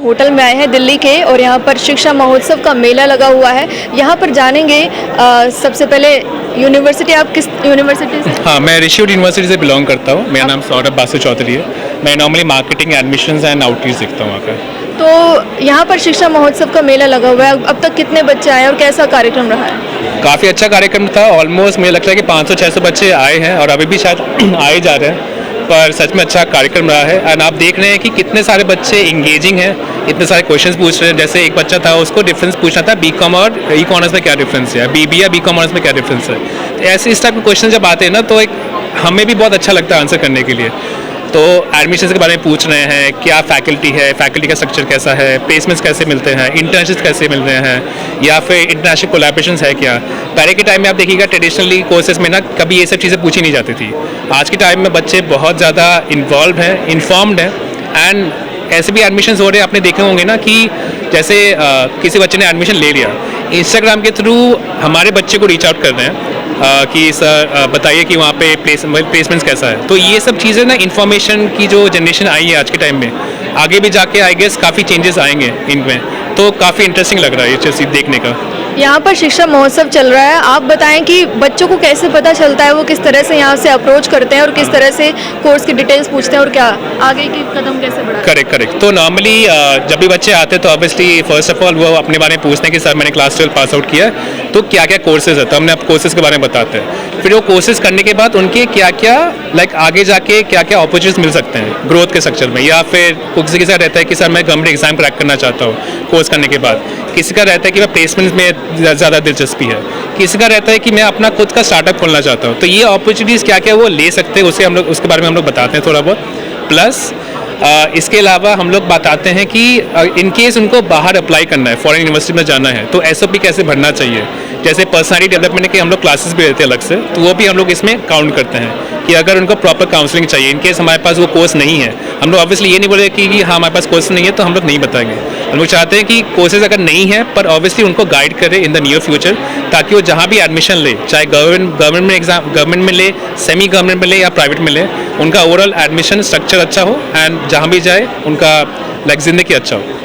Hotel में आए हैं दिल्ली के और यहाँ पर शिक्षा महोत्सव का मेला लगा हुआ है। यहाँ पर जानेंगे सबसे पहले यूनिवर्सिटी, आप किस यूनिवर्सिटी से? हाँ, मैं ऋषि यूनिवर्सिटी से बिलोंग करता हूँ। मेरा नाम सौरभ बासु चौधरी है। मैं normally marketing, admissions and outreach देखता हूँ वहाँ का। तो यहाँ पर शिक्षा महोत्सव का मेला लगा हुआ है, अब तक कितने बच्चे आए और कैसा कार्यक्रम रहा है? काफ़ी अच्छा कार्यक्रम था। ऑलमोस्ट मुझे लगता है कि 500-600 बच्चे आए हैं और अभी भी शायद आए जा रहे हैं, पर सच में अच्छा कार्यक्रम रहा है। एंड आप देख रहे हैं कि कितने सारे बच्चे इंगेजिंग हैं, इतने सारे क्वेश्चंस पूछ रहे हैं। जैसे एक बच्चा था, उसको डिफरेंस पूछना था बीकॉम और ई कॉमर्स में क्या डिफरेंस है, बीबी या बीकॉम ऑनर्स में क्या डिफरेंस है। तो ऐसे इस टाइप के क्वेश्चन जब आते हैं ना, तो एक हमें भी बहुत अच्छा लगता है आंसर करने के लिए। तो एडमिशन के बारे में पूछ रहे हैं, क्या फैकल्टी है, फैकल्टी का स्ट्रक्चर कैसा है, प्लेसमेंट्स कैसे मिलते हैं, इंटर्नशिप्स कैसे मिल रहे हैं, या फिर इंटरनेशनल कोलैबोरेशंस है क्या। पहले के टाइम में आप देखिएगा ट्रेडिशनली कोर्सेज में ना कभी ये सब चीज़ें पूछी नहीं जाती थी। आज के टाइम में बच्चे बहुत ज़्यादा इन्वॉल्व हैं, इन्फॉर्म्ड हैं। एंड ऐसे भी एडमिशन हो रहे हैं, आपने देखे होंगे ना कि जैसे किसी बच्चे ने एडमिशन ले लिया, इंस्टाग्राम के थ्रू हमारे बच्चे को रीच आउट कर रहे हैं कि सर बताइए कि वहाँ पे प्लेसमेंट्स कैसा है। तो ये सब चीज़ें ना, इन्फॉर्मेशन की जो जनरेशन आई है आज के टाइम में, आगे भी जाके आई गेस काफ़ी चेंजेस आएंगे इनमें। तो काफ़ी इंटरेस्टिंग लग रहा है ये चीज़ देखने का। यहाँ पर शिक्षा महोत्सव चल रहा है, आप बताएं कि बच्चों को कैसे पता चलता है, वो किस तरह से यहाँ से अप्रोच करते हैं और किस तरह से कोर्स की डिटेल्स पूछते हैं और क्या आगे की कदम कैसे बढ़ाते हैं? करेक्ट। तो नॉर्मली जब भी बच्चे आते हैं तो ऑब्वियसली फर्स्ट ऑफ ऑल वो अपने बारे में पूछते हैं कि सर मैंने क्लास 12 पास आउट किया है, तो क्या क्या कोर्सेज है। तो हमने अब कोर्सेज के बारे में बताते हैं। फिर वो कोर्सेज करने के बाद उनके क्या क्या आगे जाके क्या क्या अपॉर्चुनिटीज मिल सकते हैं ग्रोथ के स्ट्रक्चर में। या फिर किसी के साथ रहता है कि सर मैं गवर्नमेंट एग्जाम क्रैक करना चाहता हूँ कोर्स करने के बाद। किसी का रहता है कि मैं प्लेसमेंट में ज़्यादा दिलचस्पी है। किसी का रहता है कि मैं अपना खुद का स्टार्टअप खोलना चाहता हूँ। तो ये अपॉर्चुनिटीज़ क्या क्या वो ले सकते हैं, उसे हम लोग उसके बारे में हम लोग बताते हैं थोड़ा बहुत। प्लस इसके अलावा हम लोग बताते हैं कि इन केस उनको बाहर अप्लाई करना है, फॉरेन यूनिवर्सिटी में जाना है, तो SOP कैसे भरना चाहिए। जैसे पर्सनालिटी डेवलपमेंट के हम लोग क्लासेस भी देते हैं अलग से, तो वो भी हम लोग इसमें काउंट करते हैं कि अगर उनको प्रॉपर काउंसलिंग चाहिए, इन केस हमारे पास वो कोर्स नहीं है। हम लोग ऑब्वियसली ये नहीं बोले कि हाँ हमारे पास कोर्स नहीं है तो हम लोग नहीं बताएंगे। हम लोग चाहते हैं कि कोर्सेज अगर नहीं है पर ऑब्वियसली उनको गाइड करें इन द नियर फ्यूचर, ताकि वो जहाँ भी एडमिशन ले, चाहे गवर्नमेंट में ले, सेमी गवर्नमेंट में ले या प्राइवेट में ले, उनका ओवरऑल एडमिशन स्ट्रक्चर अच्छा हो एंड जहाँ भी जाए उनका जिंदगी अच्छा हो।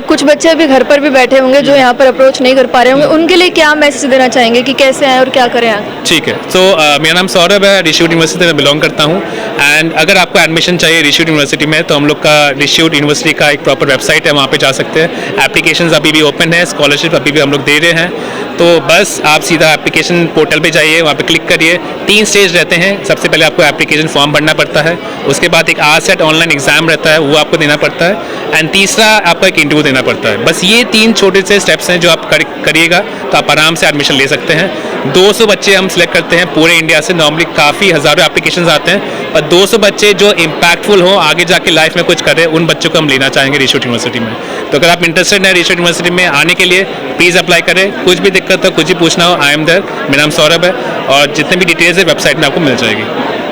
कुछ बच्चे अभी घर पर भी बैठे होंगे जो यहाँ पर अप्रोच नहीं कर पा रहे होंगे, उनके लिए क्या मैसेज देना चाहेंगे कि कैसे आए और क्या करें आगे? ठीक है। तो मेरा नाम सौरभ है, ऋषि यूनिवर्सिटी में बिलोंग करता हूँ। एंड अगर आपको एडमिशन चाहिए ऋषि यूनिवर्सिटी में, तो हम लोग का ऋषि यूनिवर्सिटी का एक प्रॉपर वेबसाइट है, वहाँ पे जा सकते हैं। एप्लीकेशंस अभी भी ओपन है, स्कॉलरशिप अभी भी हम लोग दे रहे हैं। तो बस आप सीधा एप्लीकेशन पोर्टल पे जाइए, वहाँ पे क्लिक करिए। 3 स्टेज रहते हैं। सबसे पहले आपको एप्लीकेशन फॉर्म भरना पड़ता है, उसके बाद एक RSET ऑनलाइन एग्जाम रहता है, वो आपको देना पड़ता है, एंड तीसरा आपको एक इंटरव्यू देना पड़ता है। बस ये 3 छोटे से स्टेप्स हैं जो आप करिएगा तो आप आराम से एडमिशन ले सकते हैं। 200 बच्चे हम सिलेक्ट करते हैं पूरे इंडिया से। नॉर्मली काफ़ी हज़ारों एप्लीकेशंस आते हैं, पर 200 बच्चे जो इम्पैक्टफुल हो, आगे जाके लाइफ में कुछ करें, उन बच्चों को हम लेना चाहेंगे ऋषि यूनिवर्सिटी में। तो अगर आप इंटरेस्टेड हैं ऋषि यूनिवर्सिटी में आने के लिए, प्लीज़ अप्लाई करें। कुछ भी दिक्कत हो, कुछ भी पूछना हो, आई एम देयर। मेरा नाम सौरभ है और जितने भी डिटेल्स है वेबसाइट में आपको मिल जाएगी।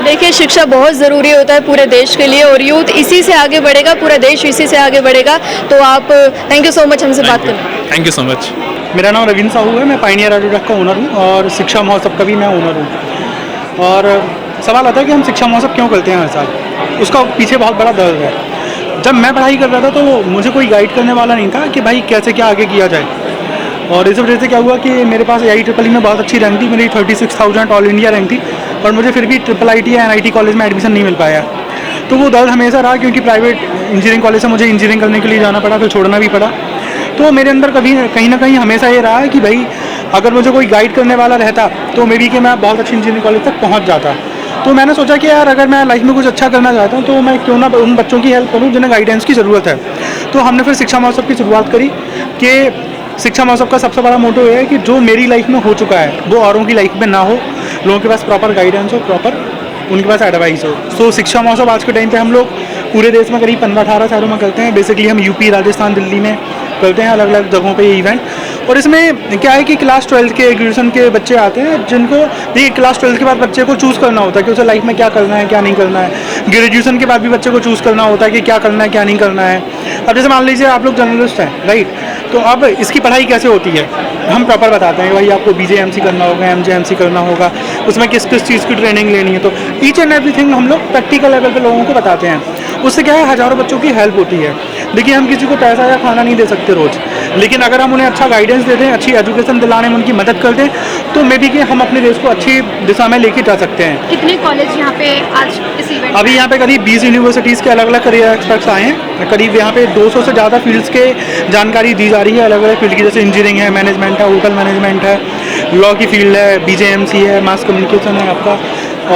देखिए, शिक्षा बहुत ज़रूरी होता है पूरे देश के लिए और यूथ इसी से आगे बढ़ेगा, पूरा देश इसी से आगे बढ़ेगा। तो आप थैंक यू सो मच हमसे बात करने। Thank you so much. मेरा नाम रविंद्र साहू है, मैं पायनियर ऑडियोटेक का ओनर हूँ और शिक्षा महोत्सव का भी मैं ओनर हूँ। और सवाल आता है कि हम शिक्षा महोत्सव क्यों करते हैं हर साल, उसका पीछे बहुत बड़ा दर्द है। जब मैं पढ़ाई कर रहा था तो मुझे कोई गाइड करने वाला नहीं था कि भाई कैसे क्या आगे किया जाए। और इस वजह से क्या हुआ कि मेरे पास AIEEE में बहुत अच्छी रैंक थी, मेरी 36,000 ऑल इंडिया रैंक थी, पर मुझे फिर भी IIIT या NIT कॉलेज में एडमिशन नहीं मिल पाया। तो वो दर्द हमेशा रहा, क्योंकि प्राइवेट इंजीनियरिंग कॉलेज से मुझे इंजीनियरिंग करने के लिए जाना पड़ा, फिर छोड़ना भी पड़ा। तो मेरे अंदर कहीं ना कहीं हमेशा ये रहा है कि भाई अगर मुझे कोई गाइड करने वाला रहता तो मे बी कि मैं बहुत अच्छी इंजीनियरिंग कॉलेज तक पहुँच जाता। तो मैंने सोचा कि यार अगर मैं लाइफ में कुछ अच्छा करना चाहता हूँ तो मैं क्यों ना उन बच्चों की हेल्प करूँ जिन्हें गाइडेंस की ज़रूरत है। तो हमने फिर शिक्षा महोत्सव की शुरुआत करी कि शिक्षा महोत्सव का सबसे बड़ा मोटो ये है कि जो मेरी लाइफ में हो चुका है वो औरों की लाइफ में ना हो, लोगों के पास प्रॉपर गाइडेंस हो, प्रॉपर उनके पास एडवाइस हो। सो शिक्षा महोत्सव आज के टाइम पे हम लोग पूरे देश में करीब 15-18 शहरों में करते हैं। बेसिकली हम UP, राजस्थान, दिल्ली में करते हैं अलग अलग जगहों पे ये इवेंट। और इसमें क्या है कि क्लास 12 के ग्रेजुएशन के बच्चे आते हैं, जिनको ये क्लास 12 के बाद बच्चे को चूज़ करना होता है कि उसे लाइफ में क्या करना है क्या नहीं करना है। ग्रेजुएशन के बाद भी बच्चे को चूज़ करना होता है कि क्या करना है क्या नहीं करना है। अब जैसे मान लीजिए आप लोग जर्नलिस्ट हैं, राइट, तो अब इसकी पढ़ाई कैसे होती है हम प्रॉपर बताते हैं। भाई आपको BJMC करना होगा, MJMC करना होगा, उसमें किस किस चीज़ की ट्रेनिंग लेनी है। तो ईच एंड एवरीथिंग हम लोग प्रैक्टिकल लेवल पे लोगों को बताते हैं। उससे क्या है, हज़ारों बच्चों की हेल्प होती है। देखिए हम किसी को पैसा या खाना नहीं दे सकते रोज़, लेकिन अगर हम उन्हें अच्छा गाइडेंस देते हैं, अच्छी एजुकेशन दिलाने में उनकी मदद करते हैं, तो मे बी कि हम अपने देश को अच्छी दिशा में लेके जा सकते हैं। कितने कॉलेज यहाँ पे आज इस इवेंट अभी यहाँ पे करीब 20 यूनिवर्सिटीज़ के अलग अलग करियर एक्सपर्ट्स आए हैं। करीब यहाँ पे 200 से ज़्यादा फील्ड्स के जानकारी दी जा रही है, अलग अलग फील्ड की, जैसे इंजीनियरिंग है, मैनेजमेंट है, होटल मैनेजमेंट है, लॉ की फील्ड है, BJMC है, मास कम्युनिकेशन है आपका,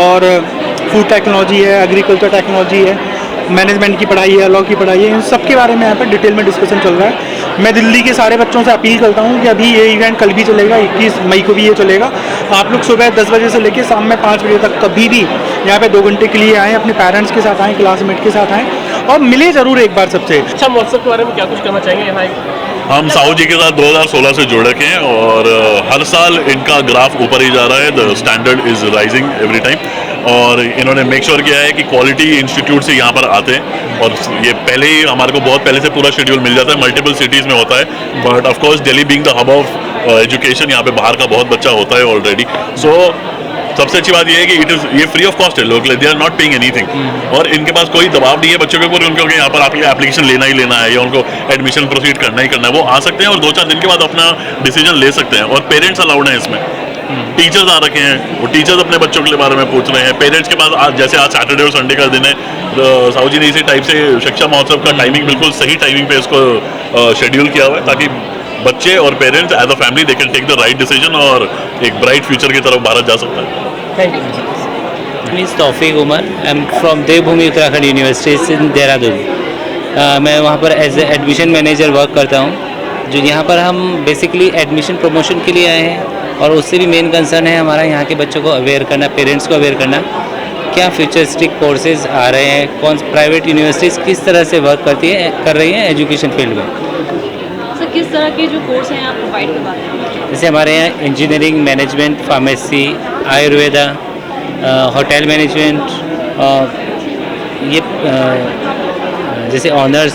और फूड टेक्नोलॉजी है, एग्रीकल्चर टेक्नोलॉजी है, मैनेजमेंट की पढ़ाई है, लॉ की पढ़ाई है, इन सब के बारे में यहाँ पर डिटेल में डिस्कशन चल रहा है। मैं दिल्ली के सारे बच्चों से अपील करता हूँ कि अभी ये इवेंट कल भी चलेगा, 21 मई को भी ये चलेगा। आप लोग सुबह 10 बजे से लेकर शाम में 5 बजे तक कभी भी यहाँ पे 2 घंटे के लिए आएँ, अपने पेरेंट्स के साथ आएँ, क्लासमेट के साथ आएँ और मिले ज़रूर एक बार सबसे। शिक्षा महोत्सव के बारे में क्या कुछ कहना चाहेंगे यहाँ? हम साहू जी के साथ 2016 से जुड़ रखे हैं और हर साल इनका ग्राफ ऊपर ही जा रहा है। The standard is rising every time और इन्होंने मेक श्योर किया है कि क्वालिटी इंस्टीट्यूट से यहाँ पर आते हैं और ये पहले ही हमारे को बहुत पहले से पूरा शेड्यूल मिल जाता है। मल्टीपल सिटीज़ में होता है, but of course Delhi being the hub of education, यहाँ पे बाहर का बहुत बच्चा होता है ऑलरेडी। सो सबसे अच्छी बात ये है कि ये फ्री ऑफ कॉस्ट है, लोग they are not paying anything और इनके पास कोई दबाव नहीं है बच्चों के ऊपर उनको यहाँ पर आपकी एप्लीकेशन लेना ही लेना है या उनको एडमिशन प्रोसीड करना ही करना है। वो आ सकते हैं और 2-4 दिन के बाद अपना डिसीजन ले सकते हैं और पेरेंट्स अलाउड हैं इसमें। टीचर्स आ रखे हैं, वो टीचर्स अपने बच्चों के बारे में पूछ रहे हैं। पेरेंट्स के पास आज जैसे आज सैटरडे और संडे का दिन है, साहू जी ने इसी टाइप से शिक्षा महोत्सव का टाइमिंग बिल्कुल सही टाइमिंग पे इसको शेड्यूल किया हुआ है ताकि बच्चे और parents as a family they can take the right decision और एक ब्राइट फ्यूचर की तरफ भारत जा सकता है। Thank you. Means Taufiq Umar, I am from Devbhoomi Uttarakhand university in Dehradun. मैं वहाँ पर एज एडमिशन मैनेजर वर्क करता हूँ। जो यहाँ पर हम बेसिकली एडमिशन प्रमोशन के लिए आए हैं और उससे भी मेन कंसर्न है हमारा यहाँ के बच्चों को अवेयर करना, पेरेंट्स को अवेयर करना, क्या फ्यूचरिस्टिक कोर्सेज आ रहे हैं, कौन प्राइवेट यूनिवर्सिटीज़ किस तरह से वर्क कर रही हैं एजुकेशन फील्ड में। सर किस तरह के जो कोर्स हैं आप प्रोवाइड करवाते हैं? जैसे हमारे यहाँ engineering, management, pharmacy, Ayurveda, hotel management, ये जैसे honours,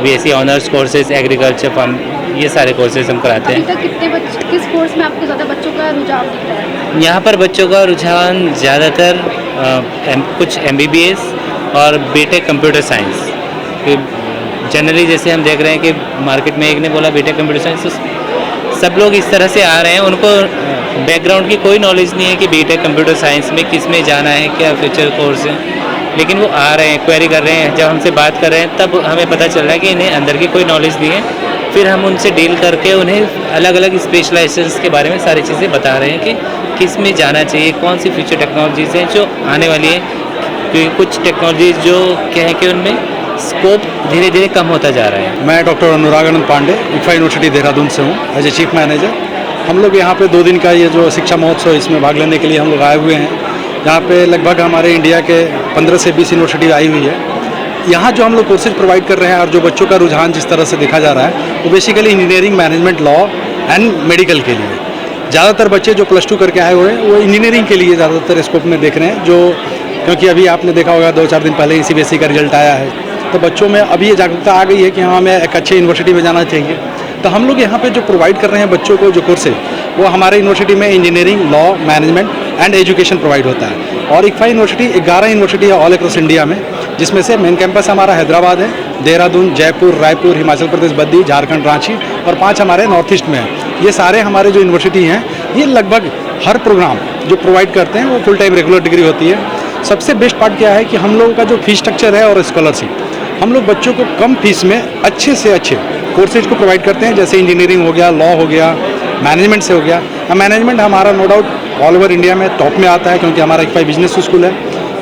BSc honours courses, agriculture, farm, ये सारे कोर्सेज हम कराते हैं। अभी तक कितने बच्चे, किस कोर्स में आपको ज़्यादा बच्चों का रुझान दिख रहा है? यहाँ पर बच्चों का रुझान ज़्यादातर कुछ MBBS और BTech कंप्यूटर साइंस। जनरली जैसे हम देख रहे हैं कि मार्केट में एक ने बोला BTech कंप्यूटर साइंस, तो सब लोग इस तरह से आ रहे हैं। उनको बैकग्राउंड की कोई नॉलेज नहीं है कि BTech कंप्यूटर साइंस में किस में जाना है, क्या फ्यूचर कोर्स है, लेकिन वो आ रहे हैं, क्वेरी कर रहे हैं। जब हमसे बात कर रहे हैं तब हमें पता चल रहा है कि इन्हें अंदर की कोई नॉलेज नहीं है। फिर हम उनसे डील करके उन्हें अलग अलग स्पेशलाइजेशंस के बारे में सारी चीज़ें बता रहे हैं कि किस में जाना चाहिए, कौन सी फ्यूचर टेक्नोलॉजीज़ हैं जो आने वाली है। क्योंकि कुछ टेक्नोलॉजीज़ जो क्या है कि उनमें स्कोप धीरे धीरे कम होता जा रहा है। मैं डॉक्टर अनुराग आनंद पांडे, इक्फा यूनिवर्सिटी देहरादून से हूँ एज ए चीफ मैनेजर। हम लोग यहाँ पे 2 दिन का ये जो शिक्षा महोत्सव, इसमें भाग लेने के लिए हम लोग आए हुए हैं। यहाँ पे लगभग हमारे इंडिया के 15 से 20 यूनिवर्सिटी आई हुई है। यहाँ जो हम लोग कोर्सेज प्रोवाइड कर रहे हैं और जो बच्चों का रुझान जिस तरह से देखा जा रहा है, वो basically engineering, management, law and medical के लिए। ज़्यादातर बच्चे जो +2 करके आए हुए हैं वो इंजीनियरिंग के लिए ज़्यादातर स्कोप में देख रहे हैं। जो क्योंकि अभी आपने देखा होगा 2-4 दिन पहले ही CBSE का रिजल्ट आया है, तो बच्चों में अभी ये जागरूकता आ गई है कि हाँ, हमें एक अच्छे यूनिवर्सिटी में जाना चाहिए। तो हम लोग यहाँ पे जो प्रोवाइड कर रहे हैं बच्चों को जो कोर्सेज, वो हमारे यूनिवर्सिटी में engineering, law, management and education provide होता है। और इक्फा यूनिवर्सिटी 11 यूनिवर्सिटी है ऑल अक्रॉस इंडिया में, जिसमें से मेन कैंपस हमारा हैदराबाद है, देहरादून, जयपुर, रायपुर, हिमाचल प्रदेश, बद्दी, झारखंड, रांची और 5 हमारे नॉर्थ ईस्ट में हैं। ये सारे हमारे जो यूनिवर्सिटी हैं, ये लगभग हर प्रोग्राम जो प्रोवाइड करते हैं वो फुल टाइम रेगुलर डिग्री होती है। सबसे बेस्ट पार्ट क्या है कि हम लोगों का जो फीस स्ट्रक्चर है और स्कॉलरशिप, हम लोग बच्चों को कम फीस में अच्छे से अच्छे कोर्सेज को प्रोवाइड करते हैं। जैसे इंजीनियरिंग हो गया, लॉ हो गया, मैनेजमेंट से हो गया। मैनेजमेंट हमारा no doubt all over India में टॉप में आता है क्योंकि हमारा इक्फा बिजनेस स्कूल है।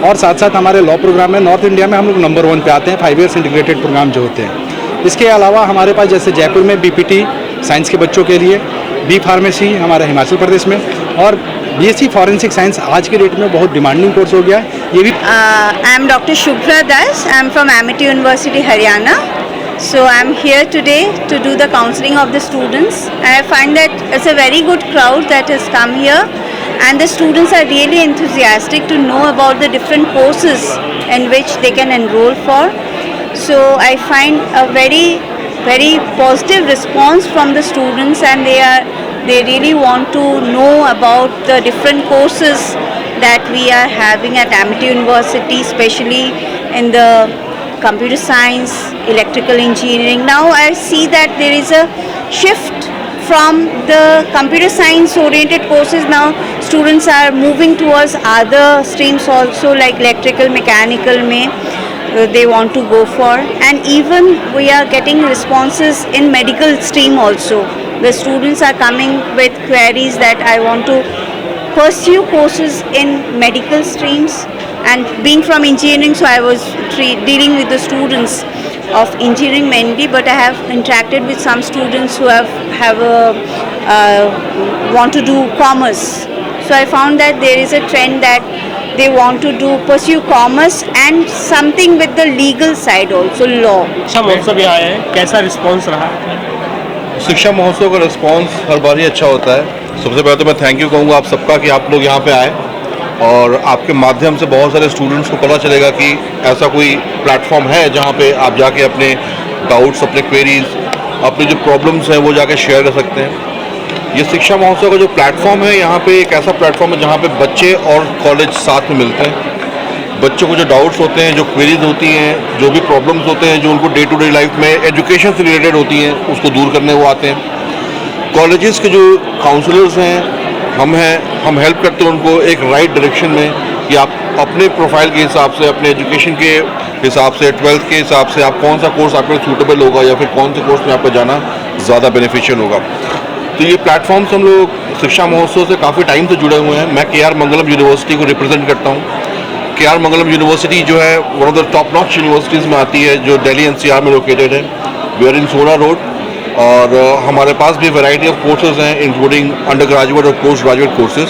और साथ साथ हमारे लॉ प्रोग्राम में नॉर्थ इंडिया में हम लोग नंबर 1 पे आते हैं, 5 ईयर्स इंटीग्रेटेड प्रोग्राम जो होते हैं। इसके अलावा हमारे पास जैसे जयपुर में BPT साइंस के बच्चों के लिए, B फार्मेसी हमारे हिमाचल प्रदेश में, और BSc फॉरेंसिक साइंस आज के डेट में बहुत डिमांडिंग कोर्स हो गया है। ये भी I am Dr. Shubhra Das. I am from Amity University, Haryana. So I am here today to do the counseling of the students. And I find that it's a very good crowd that has come here, and the students are really enthusiastic to know about the different courses in which they can enroll for. So I find a very positive response from the students, and they really want to know about the different courses that we are having at Amity University, especially in the computer science, electrical engineering. Now I see that there is a shift from the computer science oriented courses. Now students are moving towards other streams also, like electrical, mechanical they want to go for, and even we are getting responses in medical stream also. The students are coming with queries that I want to pursue courses in medical streams, and being from engineering, so I was dealing with the students of engineering mainly, but I have interacted with some students who want to do commerce. So I found that there is a trend that they want to pursue commerce and something with the legal side also, law. शिक्षा महोत्सव यहाँ आए हैं, कैसा response रहा? शिक्षा महोत्सव का रिस्पांस हर बार ही अच्छा होता है। सबसे पहले तो मैं थैंक यू कहूँगा आप सबका कि आप लोग यहाँ पे आए, और आपके माध्यम से बहुत सारे स्टूडेंट्स को पता चलेगा कि ऐसा कोई प्लेटफॉर्म है जहाँ पे आप जाके अपने डाउट्स, अपने क्वेरीज, अपनी जो प्रॉब्लम्स हैं वो जाके शेयर कर सकते हैं। ये शिक्षा महोत्सव का जो प्लेटफॉर्म है, यहाँ पे एक ऐसा प्लेटफॉर्म है जहाँ पे बच्चे और कॉलेज साथ में मिलते हैं। बच्चों को जो डाउट्स होते हैं, जो क्वेरीज होती हैं, जो भी प्रॉब्लम्स होते हैं, जो उनको डे टू डे लाइफ में एजुकेशन से रिलेटेड होती हैं, उसको दूर करने वो आते हैं। कॉलेजेस के जो काउंसलर्स हैं, हम हेल्प करते हैं उनको एक राइट डायरेक्शन में कि आप अपने प्रोफाइल के हिसाब से, अपने एजुकेशन के हिसाब से, 12th के हिसाब से आप कौन सा कोर्स आपके सूटेबल होगा या फिर कौन से कोर्स में आपका जाना ज़्यादा बेनिफिशियल होगा। तो ये प्लेटफॉर्म्स हम लोग शिक्षा महोत्सव से काफ़ी टाइम से जुड़े हुए हैं। मैं KR मंगलम यूनिवर्सिटी को रिप्रेजेंट करता हूँ। KR मंगलम यूनिवर्सिटी जो है one of the top notch universities में आती है, जो दिल्ली NCR में लोकेटेड है। वी आर इन सोना रोड, और हमारे पास भी वैरायटी ऑफ कोर्सेज हैं, इंक्लूडिंग अंडर ग्रेजुएट और पोस्ट ग्रेजुएट कोर्सेज।